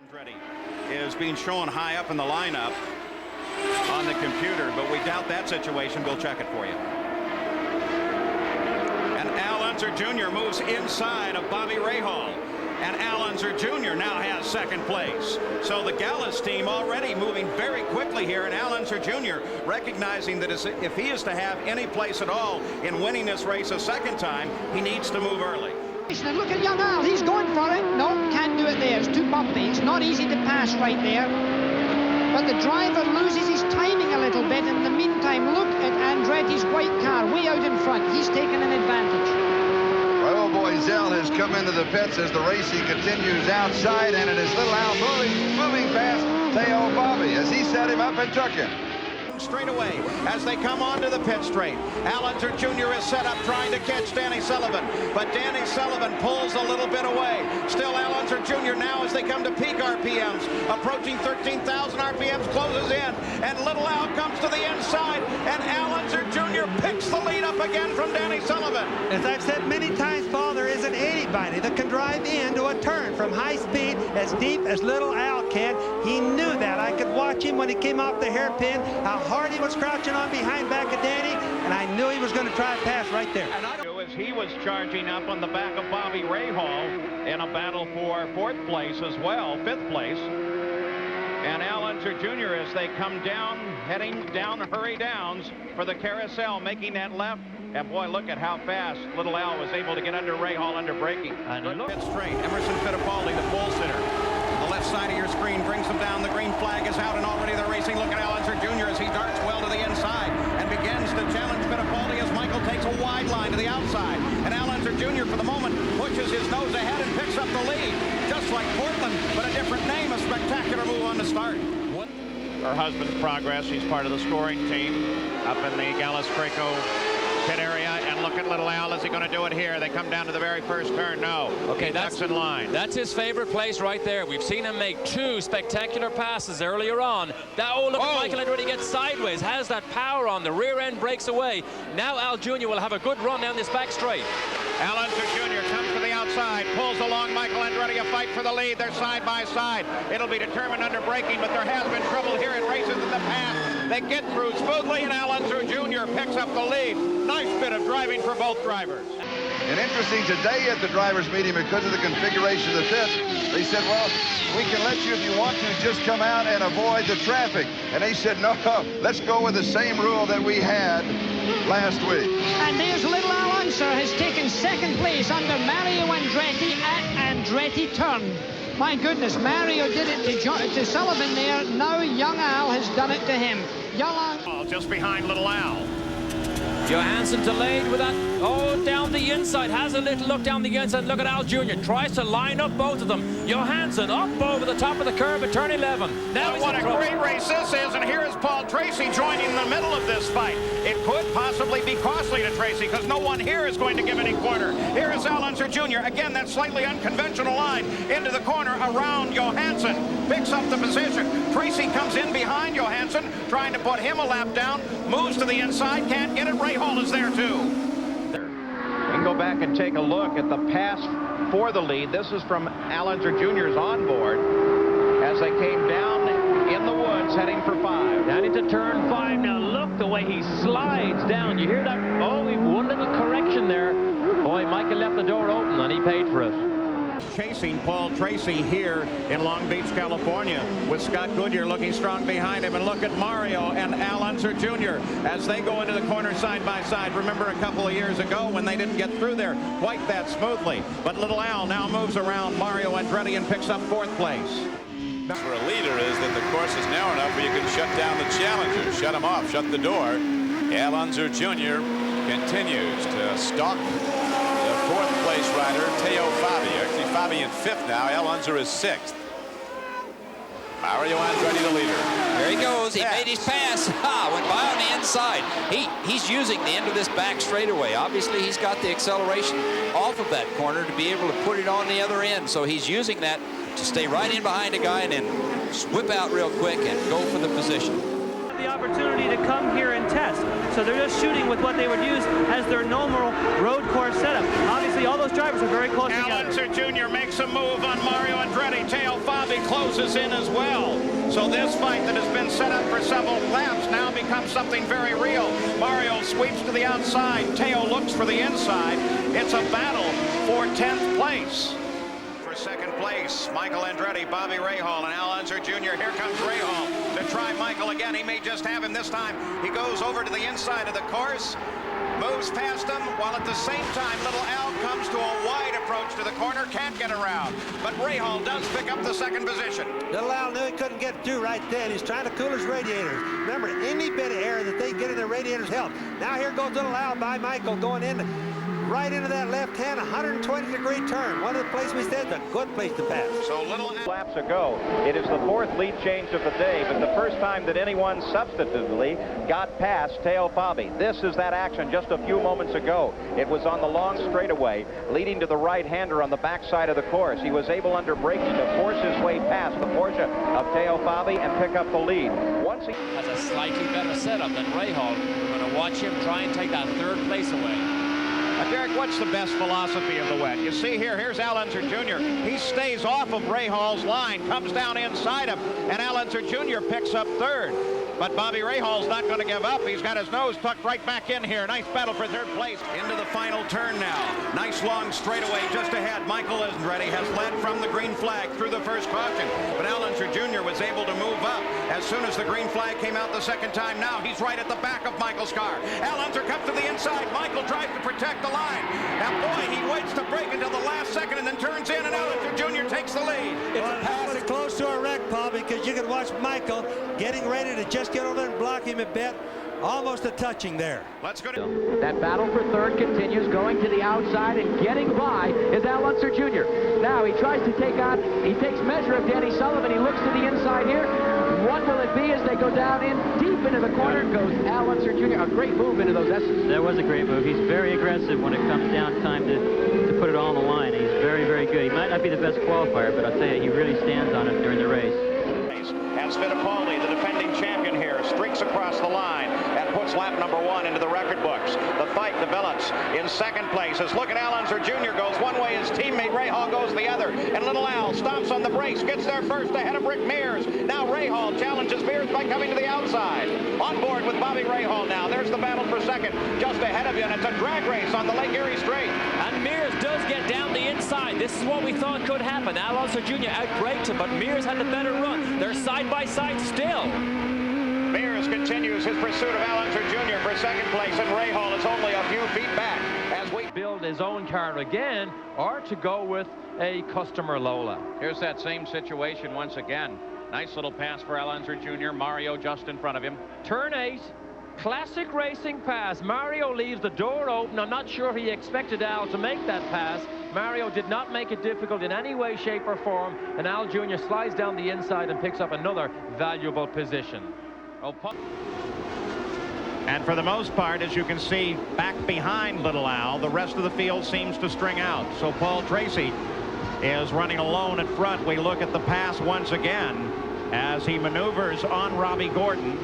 Andretti is being shown high up in the lineup on the computer, but we doubt that situation. We'll check it for you. And Unser Jr. moves inside of Bobby Rahal. And Unser Jr. now has second place. So the Gallus team already moving very quickly here, and Unser Jr. recognizing that if he is to have any place at all in winning this race a second time, he needs to move early. And look at young Al, he's going for it. No, can't do it there, it's too bumpy. It's not easy to pass right there. But the driver loses his timing a little bit. In the meantime, look at Andretti's white car way out in front. He's taken an advantage. Raul Boisel has come into the pits as the racing continues outside, and it is little Al moving past Theo Bobby as he set him up and took him. Straight away as they come onto the pit straight. Unser Jr. is set up trying to catch Danny Sullivan, but Danny Sullivan pulls a little bit away. Still Unser Jr. now as they come to peak RPMs, approaching 13,000 RPMs, closes in, and Little Al comes to the inside, and Unser Jr. picks the lead up again from Danny Sullivan. As I've said many times, Paul, there isn't anybody that can drive into a turn from high speed as deep as Little Al can. He knew that. I could watch him when he came off the hairpin, how hard he was crouching on behind back of Danny, and I knew he was going to try a pass right there. As he was charging up on the back of Bobby Rahal in a battle for fourth place as well, fifth place. And Unser Jr. as they come down, heading down Hurry Downs for the carousel, making that left. And boy, look at how fast Little Al was able to get under Rahal under braking. Pit straight, Emerson Fittipaldi, the pole sitter. The left side of your screen brings them down. The green flag is out, and already they're racing. Look at Unser Jr. as he darts well to the inside and begins to challenge Fittipaldi as Michael takes a wide line to the outside. And Unser Jr. for the moment pushes his nose ahead and picks up the lead. Just like Portland, but a different name. A spectacular move on the start. Her husband's progress. He's part of the scoring team up in the Gallus Craco pit area, and look at Little Al. Is he going to do it here? They come down to the very first turn. No. Okay, that's in line. That's his favorite place right there. We've seen him make two spectacular passes earlier on. Look at Michael Andretti gets sideways, has that power on. The rear end breaks away. Now Al Jr. will have a good run down this back straight. Unser Jr. comes to the outside, pulls along Michael Andretti, a fight for the lead. They're side by side. It'll be determined under braking, but there has been trouble here in races in the past. They get through smoothly, and Unser Jr. picks up the lead. Nice bit of driving for both drivers. And interesting today at the drivers' meeting, because of the configuration of the pit, they said, well, we can let you, if you want to, just come out and avoid the traffic. And they said, no, let's go with the same rule that we had last week. And there's Little Al Unser has taken second place under Mario Andretti at Andretti Turn. My goodness, Mario did it to Sullivan there. Now young Al has done it to him. Young Al. Just behind Little Al. Johansson delayed with that. Oh, down the inside. Has a little look down the inside. Look at Al Jr. Tries to line up both of them. Johansson up over the top of the curve at turn 11. Now what a great race this is, and here is Paul Tracy joining in the middle of this fight. It could possibly be costly to Tracy because no one here is going to give any corner. Here is Unser Jr. Again, that slightly unconventional line into the corner around Johansson. Picks up the position. Tracy comes in behind Johansson, trying to put him a lap down. Moves to the inside, can't get it. Rahal is there too. We can go back and take a look at the pass for the lead. This is from Unser Jr.'s onboard as they came down in the woods heading for 5. Down into turn 5. Now look the way he slides down. You hear that? Oh, one little correction there. Boy, Michael left the door open and he paid for it. Chasing Paul Tracy here in Long Beach, California, with Scott Goodyear looking strong behind him. And look at Mario and Unser Jr. as they go into the corner side by side. Remember a couple of years ago when they didn't get through there quite that smoothly. But Little Al now moves around Mario Andretti and picks up fourth place. For a leader is that the course is narrow enough where you can shut down the challenger, shut him off, shut the door. Unser Jr. continues to stalk the fourth place rider, Theo Fabi. Actually, Fabi in fifth now. Unser is sixth. Mario Andretti, the leader. There he goes. He made his pass. Went by on the inside. He's using the end of this back straightaway. Obviously, he's got the acceleration off of that corner to be able to put it on the other end. So he's using that to stay right in behind a guy and then whip out real quick and go for the position. The opportunity to come here and test. So they're just shooting with what they would use as their normal road course setup. Obviously, all those drivers are very close together. Unser Jr. makes a move on Mario Andretti. Teo Fabi closes in as well. So this fight that has been set up for several laps now becomes something very real. Mario sweeps to the outside. Teo looks for the inside. It's a battle for 10th place. For second place, Michael Andretti, Bobby Rahal, and Al Unser Jr. Here comes Rahal to try Michael again. He may just have him this time. He goes over to the inside of the course, moves past him, while at the same time, little Al comes to a wide approach to the corner, can't get around. But Rahal does pick up the second position. Little Al knew he couldn't get through right then. He's trying to cool his radiators. Remember, any bit of air that they get in their radiators helps. Now here goes little Al by Michael going in right into that left hand 120-degree turn. One of the places we said is a good place to pass. So little laps ago, it is the fourth lead change of the day, but the first time that anyone substantively got past Teo Fabi. This is that action just a few moments ago. It was on the long straightaway leading to the right-hander on the backside of the course. He was able under braking to force his way past the Porsche of Teo Fabi and pick up the lead. Once he has a slightly better setup than Rahal. We're going to watch him try and take that third place away. Derek, what's the best philosophy of the wet? You see here's Al Unser Jr. He stays off of Rahal's line, comes down inside him, and Al Unser Jr. picks up third. But Bobby Rahal's not going to give up. He's got his nose tucked right back in here. Nice battle for third place. Into the final turn now. Nice long straightaway just ahead. Michael Andretti has led from the green flag through the first caution. But Al Unser Jr. was able to move up as soon as the green flag came out the second time. Now he's right at the back of Michael's car. Al Unser comes to the inside. Michael tries to protect the line. Now, boy, he waits to break until the last second and then turns in, and Al Unser Jr. takes the lead. It was close to a wreck, Paul, because you could watch Michael getting ready to just get over and block him a bit. Almost a touching there. Let's go to that battle for third continues. Going to the outside and getting by is Al Unser Jr. Now he tries to take on, he takes measure of Danny Sullivan. He looks to the inside here. What will it be as they go down in deep into the corner? Goes Al Unser Jr. A great move into those S's. That was a great move. He's very aggressive when it comes down time to put it all on the line. He's very, very good. He might not be the best qualifier, but I'll tell you, he really stands on it during the race. And Fittipaldi, the defending champion here, streaks across the line and puts lap number 1 into the record books. The fight develops in second place as look at Al Unser Jr. goes one way, his teammate Rahal goes the other, and little Al stomps on the brakes, gets there first ahead of Rick Mears. Now Rahal challenges Mears by coming to the outside. On board with Bobby Rahal now. There's the battle for second just ahead of you, and it's a drag race on the Lake Erie Straight. And Mears does get down the inside. This is what we thought could happen. Al Unser Jr. outbraked him, but Mears had the better run. They're side by side still. Mears continues his pursuit of Al Unser Jr. for second place, and Rahal is only a few feet back as we build his own car again or to go with a customer Lola. Here's that same situation once again. Nice little pass for Al Unser Jr. Mario just in front of him. Turn 8. Classic racing pass. Mario leaves the door open. I'm not sure he expected Al to make that pass. Mario did not make it difficult in any way, shape, or form, and Al Jr. slides down the inside and picks up another valuable position. And for the most part, as you can see, back behind little Al, the rest of the field seems to string out. So Paul Tracy is running alone at front. We look at the pass once again as he maneuvers on Robbie Gordon.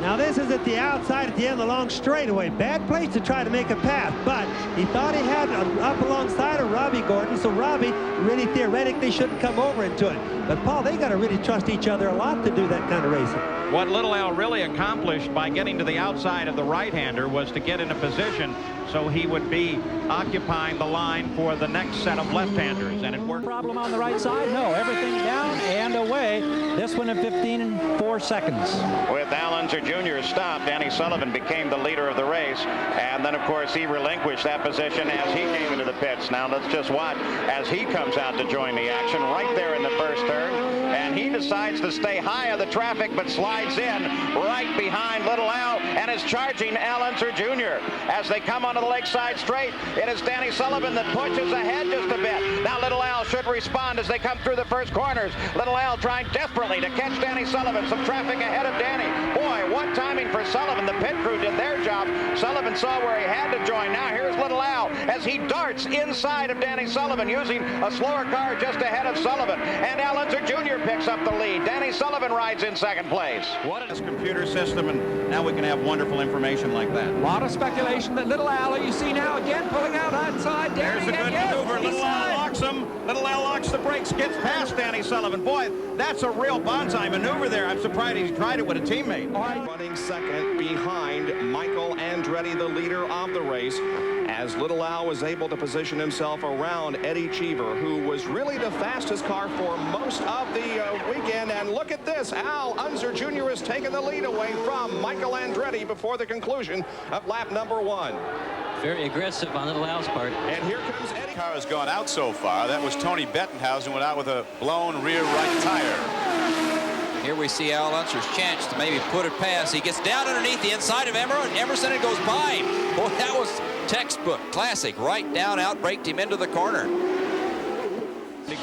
Now this is at the outside at the end of the long straightaway. Bad place to try to make a pass, but he thought he had up alongside of Robbie Gordon, so Robbie really theoretically shouldn't come over into it. But Paul, they got to really trust each other a lot to do that kind of racing. What little Al really accomplished by getting to the outside of the right-hander was to get in a position so he would be occupying the line for the next set of left-handers, and it worked. Problem on the right side? No, everything down and away. This one in 15 and 4 seconds. With Al Unser Jr. stopped, Danny Sullivan became the leader of the race, and then of course he relinquished that position as he came into the pits. Now let's just watch as he comes out to join the action right there in the first turn, and he decides to stay high of the traffic but slides in right behind little Al and is charging Al Unser Jr. as they come onto the lakeside straight. It is Danny Sullivan that pushes ahead just a bit. Now little Al should respond as they come through the first corners. Little Al trying desperately to catch Danny Sullivan. Some traffic ahead of Danny. Boy, what timing for Sullivan. The pit crew did their job. Sullivan saw where he had to join. Now here's little Al as he darts inside of Danny Sullivan using a slower car just ahead of Sullivan. And Al Unser Jr. picks up up the lead. Danny Sullivan rides in second place. What is computer system, and now we can have wonderful information like that. A lot of speculation that Little Al, you see now again pulling out outside. There's a good maneuver. Little Al locks him. Little Al locks the brakes, gets past Danny Sullivan. Boy, that's a real bonsai maneuver there. I'm surprised he tried it with a teammate. Running second behind Michael Andretti, the leader of the race, as Little Al was able to position himself around Eddie Cheever, who was really the fastest car for most of the weekend. And look at this, Al Unser Jr. has taken the lead away from Michael Andretti before the conclusion of lap number 1. Very aggressive on Little Al's part. And here comes Eddie. The car has gone out so far. That was Tony Bettenhausen, went out with a blown rear right tire. Here we see Al Unser's chance to maybe put it past. He gets down underneath the inside of Emerson and goes by him. Boy, that was textbook, classic. Right down, out-braked him into the corner.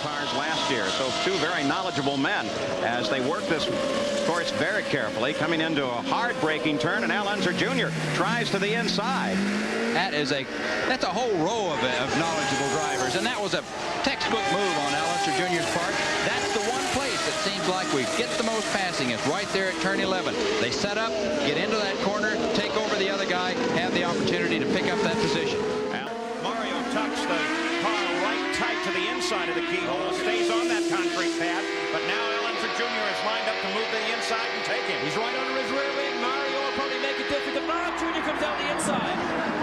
Cars last year, so two very knowledgeable men as they work this course very carefully, coming into a hard braking turn, and Al Unser Jr. tries to the inside. That's a whole row of knowledgeable drivers, and that was a textbook move on Al Unser Jr.'s part. That's the one place it seems like we get the most passing is right there at turn 11. They set up, get into that corner, take over the other guy, have the opportunity to pick up that position. Mario tucks the car right tight to the inside of the keyhole, stays on that concrete pad, but now Al Unser Jr. is lined up to move to the inside and take him. He's right under his rear wing. Mario will probably make it difficult. Now Junior comes down the inside.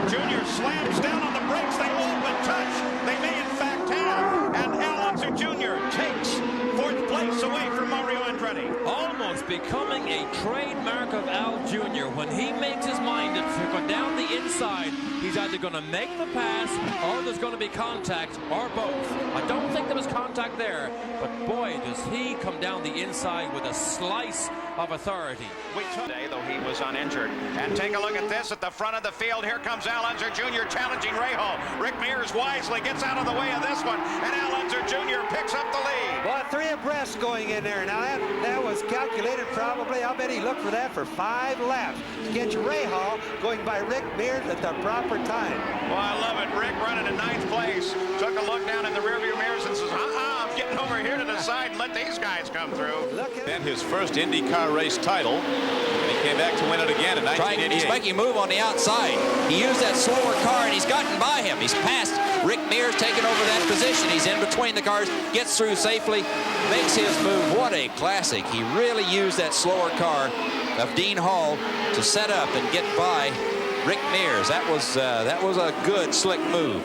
Junior slams down on the brakes. They won't but touch. They may in fact have. And Al Unser Jr. takes fourth place away from Mario Andretti. Almost becoming a trademark of Al Jr. When he makes his mind to go down the inside, he's either going to make the pass or there's going to be contact or both. I don't think there was contact there, but boy, does he come down the inside with a slice of authority. Today, though he was uninjured. And take a look at this at the front of the field. Here comes Al Unser Jr. challenging Rahal. Rick Mears wisely gets out of the way of this one, and Al Unser Jr. picks up the lead. Well, 3 abreast going in there. Now that was calculated probably. I'll bet he looked for that for 5 laps to get Rahal going by Rick Mears at the proper time. Well, I love it. Rick running in 9th place. Took a look down in the rearview mirrors and says, I'm getting over here to the side and let these guys come through. Then his first IndyCar race title, and he came back to win it again in 1988. He's making a move on the outside. He used that slower car, and he's gotten by him. He's passed Rick Mears, taking over that position. He's in between the cars, gets through safely, makes his move. What a classic. He really used that slower car of Dean Hall to set up and get by Rick Mears. That was a good, slick move.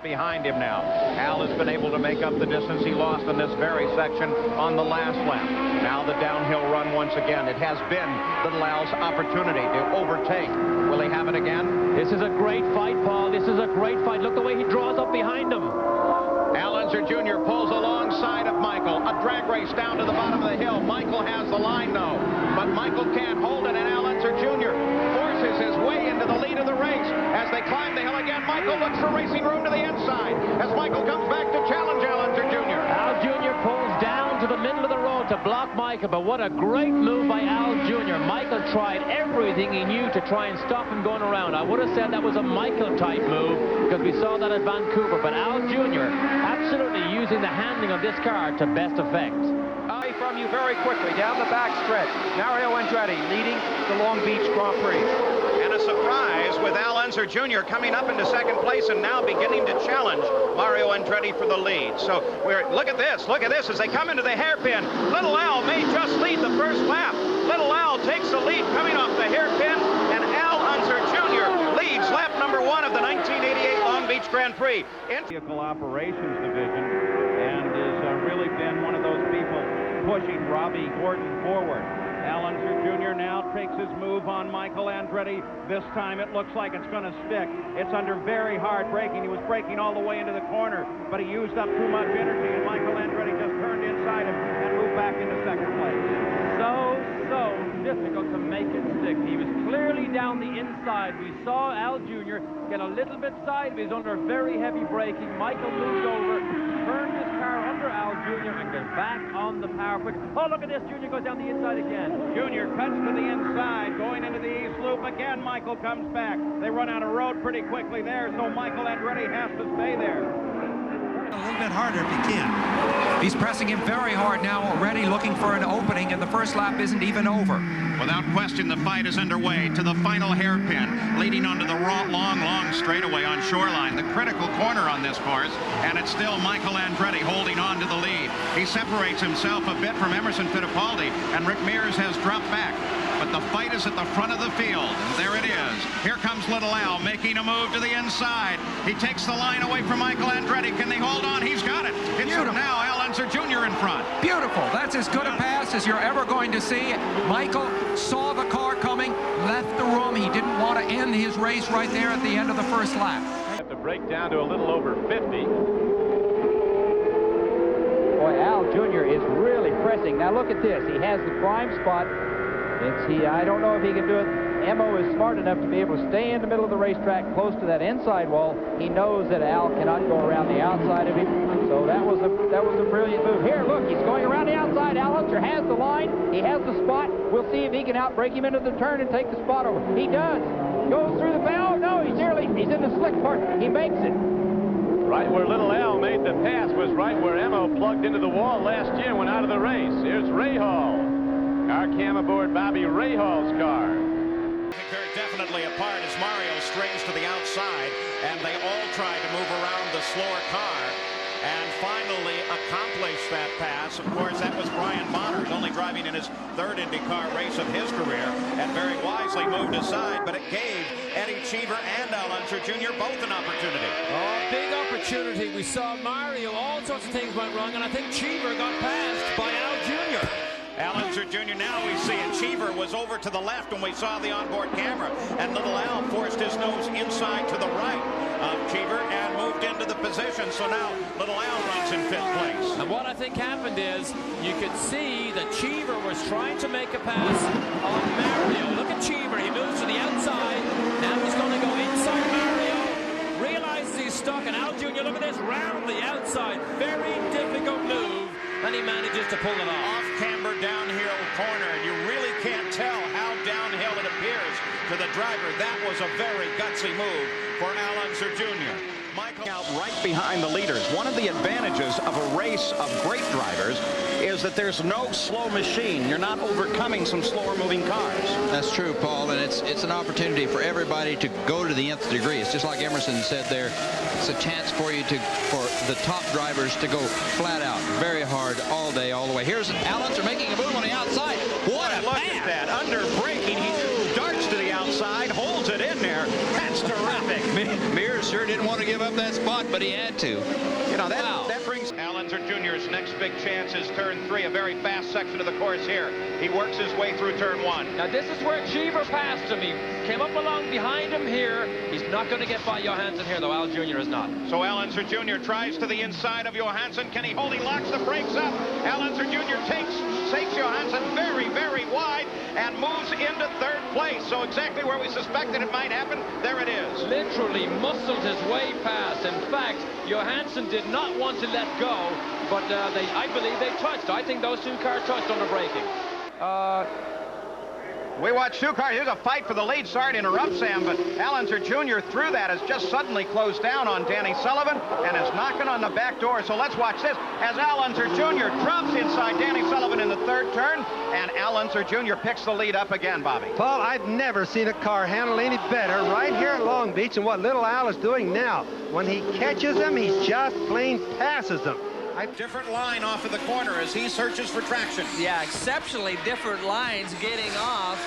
Behind him now. Al has been able to make up the distance he lost in this very section on the last lap. Now the downhill run once again. It has been Little Al's opportunity to overtake. Will he have it again? This is a great fight, Paul. This is a great fight. Look the way he draws up behind him. Al Unser Jr. pulls alongside of Michael. A drag race down to the bottom of the hill. Michael has the line, though. But Michael can't hold it, and Al Unser Jr. forces his way into the lead of the race. As they climb the hill again, Michael looks for racing room to the inside. As Michael comes back to challenge Al Unser Jr. Al Jr. pulls down to the middle of the road to block Michael, but what a great move by Al Jr. Michael tried everything he knew to try and stop him going around. I would have said that was a Michael-type move because we saw that at Vancouver, but Al Jr. absolutely using the handling of this car to best effect. From you very quickly down the back stretch. Mario Andretti leading the Long Beach Grand Prix. And a surprise with Al Unser Jr. coming up into second place and now beginning to challenge Mario Andretti for the lead. So look at this as they come into the hairpin. Little Al may just lead the first lap. Little Al takes the lead coming off the hairpin, and Al Unser Jr. leads lap number 1 of the 1988 Long Beach Grand Prix. Vehicle Operations Division, and has really been one of those people pushing Robbie Gordon forward. Al Unser Jr. now takes his move on Michael Andretti. This time it looks like it's going to stick. It's under very hard braking. He was braking all the way into the corner, but he used up too much energy, and Michael Andretti just turned inside him and moved back into second place. So difficult to make it stick. He was clearly down the inside. We saw Al Jr. get a little bit sideways under very heavy braking. Michael moved over, turned his car under Al Jr. and got back on the power quick. Oh, look at this. Jr. goes down the inside again. Jr. cuts to the inside, going into the east loop. Again, Michael comes back. They run out of road pretty quickly there, so Michael Andretti has to stay there. A little bit harder if he can. He's pressing him very hard now already, looking for an opening, and the first lap isn't even over. Without question, the fight is underway to the final hairpin, leading onto the long straightaway on Shoreline, the critical corner on this course, and it's still Michael Andretti holding on to the lead. He separates himself a bit from Emerson Fittipaldi, and Rick Mears has dropped back. But the fight is at the front of the field, and there it is. Here comes Little Al making a move to the inside. He takes the line away from Michael Andretti. Can they hold on? He's got it. It's now Al Unser Jr. in front. Beautiful. That's as good a pass as you're ever going to see. Michael saw the car coming, left the room. He didn't want to end his race right there at the end of the first lap. Have to break down to a little over 50. Boy, Al Jr. is really pressing. Now look at this. He has the prime spot. I don't know if he can do it. Emo is smart enough to be able to stay in the middle of the racetrack close to that inside wall. He knows that Al cannot go around the outside of him. So that was a brilliant move. Here, look, he's going around the outside. Al Unser has the line. He has the spot. We'll see if he can outbrake him into the turn and take the spot over. He does. Goes through the bell. No, he's in the slick part. He makes it. Right where Little Al made the pass was right where Emo plugged into the wall last year and went out of the race. Here's Rahal. Our cam aboard Bobby Rahal's car. Very definitely apart as Mario strays to the outside, and they all try to move around the slower car and finally accomplish that pass. Of course, that was Brian Bonner, who's only driving in his third IndyCar race of his career, and very wisely moved aside, but it gave Eddie Cheever and Al Unser Jr. both an opportunity. Oh, big opportunity. We saw Mario, all sorts of things went wrong, and I think Cheever got passed by Al Jr. Al Unser Jr. now we see it. Cheever was over to the left when we saw the onboard camera, and Little Al forced his nose inside to the right of Cheever and moved into the position. So now Little Al runs in fifth place. And what I think happened is you could see that Cheever was trying to make a pass on Mario. Look at Cheever. He moves to the outside. Now he's going to go inside Mario. Realizes he's stuck, and Al Jr., look at this, round the outside. Very difficult move. And he manages to pull it off. Off-camber downhill corner. You really can't tell how downhill it appears to the driver. That was a very gutsy move for Al Unser Jr. Michael out right behind the leaders. One of the advantages of a race of great drivers is that there's no slow machine. You're not overcoming some slower moving cars. That's true, Paul, and it's an opportunity for everybody to go to the nth degree. It's just like Emerson said there. It's a chance for the top drivers to go flat out, very hard, all day, all the way. Here's Al Unser making a move on the outside. What a look at that. Under braking, he darts to the outside, holds it in there. That's terrific. Mears sure didn't want to give up that spot, but he had to. You know, that brings Al Unser Jr.'s next big chance is turn 3, a very fast section of the course here. He works his way through turn 1. Now this is where Cheever passed him. He came up along behind him here. He's not going to get by Johansson here, though. Al Jr. is not. So Al Unser Jr. tries to the inside of Johansson. Can he hold? He locks the brakes up. Al Unser Jr. takes Johansson very, very wide and moves into third place. So exactly where we suspected it might happen, there it is. Literally muscled his way past. In fact, Johansson did not want to let go, but I believe they touched. I think those two cars touched under braking. We watched two cars. Here's a fight for the lead. Sorry to interrupt, Sam, but Al Unser Jr. through that has just suddenly closed down on Danny Sullivan and is knocking on the back door. So let's watch this as Al Unser Jr. drops inside Danny Sullivan in the third turn, and Al Unser Jr. picks the lead up again, Bobby. Paul, I've never seen a car handle any better right here at Long Beach than what Little Al is doing now. When he catches them, he just plain passes them. Different line off of the corner as he searches for traction. Yeah, exceptionally different lines getting off.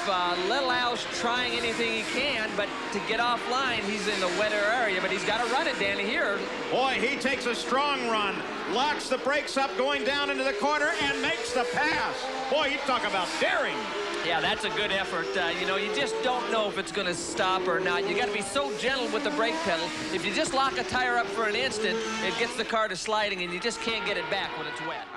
Little Al's trying anything he can, but to get off line, he's in the wetter area, but he's got to run it, Danny, here. Boy, he takes a strong run, locks the brakes up going down into the corner, and makes the pass. Boy, you talk about daring. Yeah, that's a good effort. You know, you just don't know if it's going to stop or not. You got to be so gentle with the brake pedal. If you just lock a tire up for an instant, it gets the car to sliding, and you just can't get it back when it's wet.